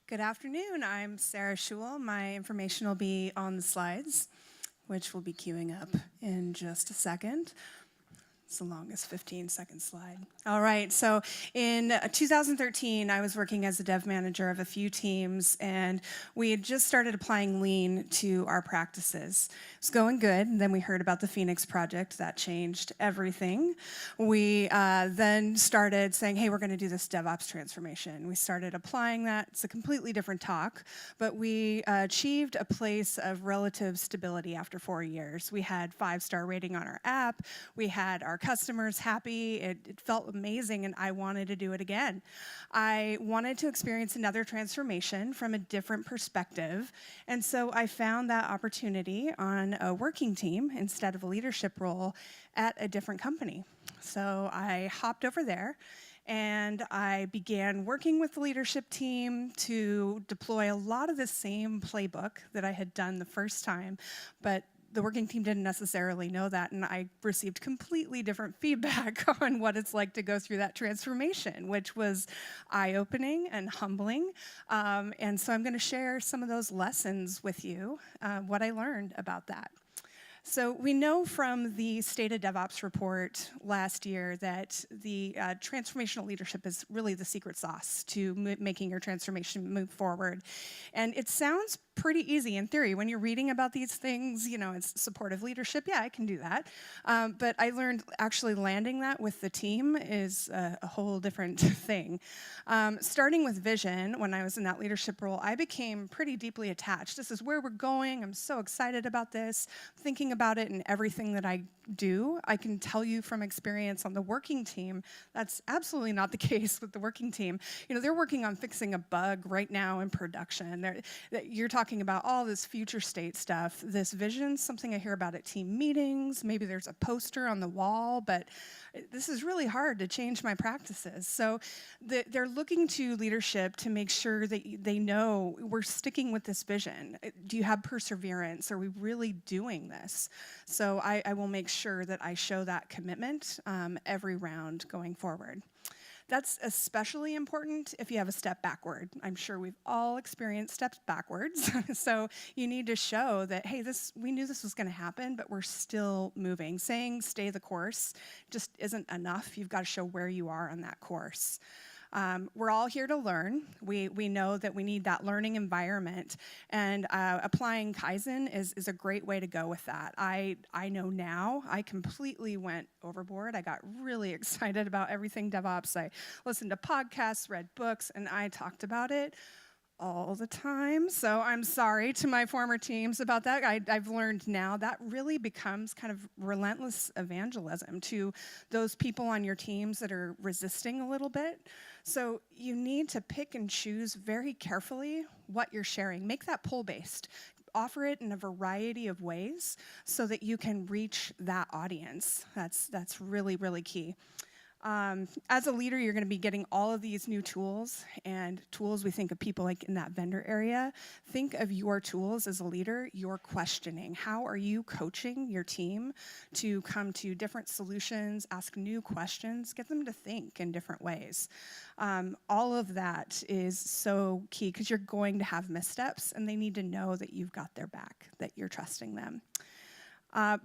Good afternoon. I'm Sarah Shewell. My information will be on the slides, which will be queuing up in just a second. It's the longest 15-second slide. All right, so in 2013, I was working as a dev manager of a few teams, and we had just started applying Lean to our practices. It was going good, and then we heard about the Phoenix project. That changed everything. We then started saying, hey, we're going to do this DevOps transformation. We started applying that. It's a completely different talk, but we achieved a place of relative stability after 4 years. We had 5-star rating on our app. We had our customers happy. It felt amazing, and I wanted to do it again. I wanted to experience another transformation from a different perspective, and so I found that opportunity on a working team instead of a leadership role at a different company. So I hopped over there, and I began working with the leadership team to deploy a lot of the same playbook that I had done the first time, but the working team didn't necessarily know that, and I received completely different feedback on what it's like to go through that transformation, which was eye-opening and humbling. And so I'm going to share some of those lessons with you, what I learned about that. So we know from the State of DevOps report last year that the transformational leadership is really the secret sauce to making your transformation move forward. And it sounds pretty easy in theory. When you're reading about these things, you know, it's supportive leadership. Yeah, I can do that. But I learned actually landing that with the team is a whole different thing. Starting with vision, when I was in that leadership role, I became pretty deeply attached. This is where we're going. I'm so excited about this. Thinking about it in everything that I do. I can tell you from experience on the working team, that's absolutely not the case with the working team. You know, they're working on fixing a bug right now in production. You're talking about all this future state stuff. This vision, something I hear about at team meetings. Maybe there's a poster on the wall, but this is really hard to change my practices. So they're looking to leadership to make sure that they know we're sticking with this vision. Do you have perseverance? Are we really doing this? So I will make sure that I show that commitment every round going forward. That's especially important if you have a step backward. I'm sure we've all experienced steps backwards. So you need to show that, hey, we knew this was going to happen, but we're still moving. Saying stay the course just isn't enough. You've got to show where you are on that course. We're all here to learn. We know that we need that learning environment, and applying Kaizen is a great way to go with that. I know now I completely went overboard. I got really excited about everything DevOps. I listened to podcasts, read books, and I talked about it all the time. So I'm sorry to my former teams about that. I've learned now that really becomes kind of relentless evangelism to those people on your teams that are resisting a little bit. So you need to pick and choose very carefully what you're sharing. Make that pull-based. Offer it in a variety of ways so that you can reach that audience. That's really, really key. As a leader, you're going to be getting all of these new tools, and tools we think of people like in that vendor area. Think of your tools as a leader, your questioning. How are you coaching your team to come to different solutions, ask new questions, get them to think in different ways? All of that is so key because you're going to have missteps, and they need to know that you've got their back, that you're trusting them.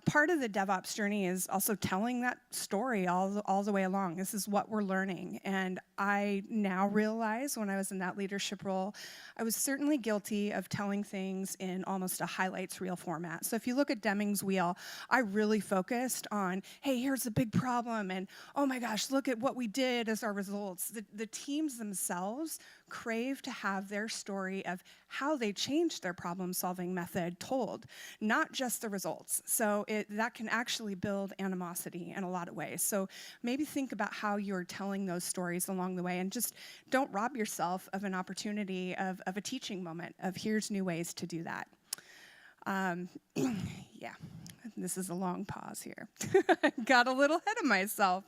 Part of the DevOps journey is also telling that story all the way along. This is what we're learning. And I now realize when I was in that leadership role, I was certainly guilty of telling things in almost a highlights reel format. So if you look at Deming's wheel, I really focused on, hey, here's the big problem, and oh my gosh, look at what we did as our results. The teams themselves crave to have their story of how they changed their problem-solving method told, not just the results. So that can actually build animosity in a lot of ways. So maybe think about how you're telling those stories along the way, and just don't rob yourself of an opportunity of a teaching moment of here's new ways to do that. Yeah, this is a long pause here. Got a little ahead of myself.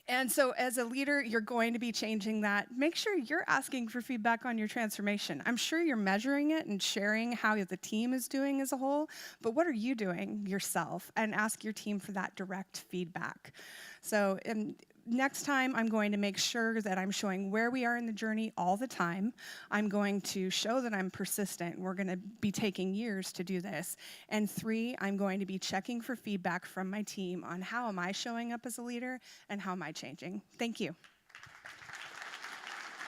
And so as a leader, you're going to be changing that. Make sure you're asking for feedback on your transformation. I'm sure you're measuring it and sharing how the team is doing as a whole, but what are you doing yourself? And ask your team for that direct feedback. So next time I'm going to make sure that I'm showing where we are in the journey all the time. I'm going to show that I'm persistent. We're going to be taking years to do this. And 3, I'm going to be checking for feedback from my team on how am I showing up as a leader and how am I changing. Thank you.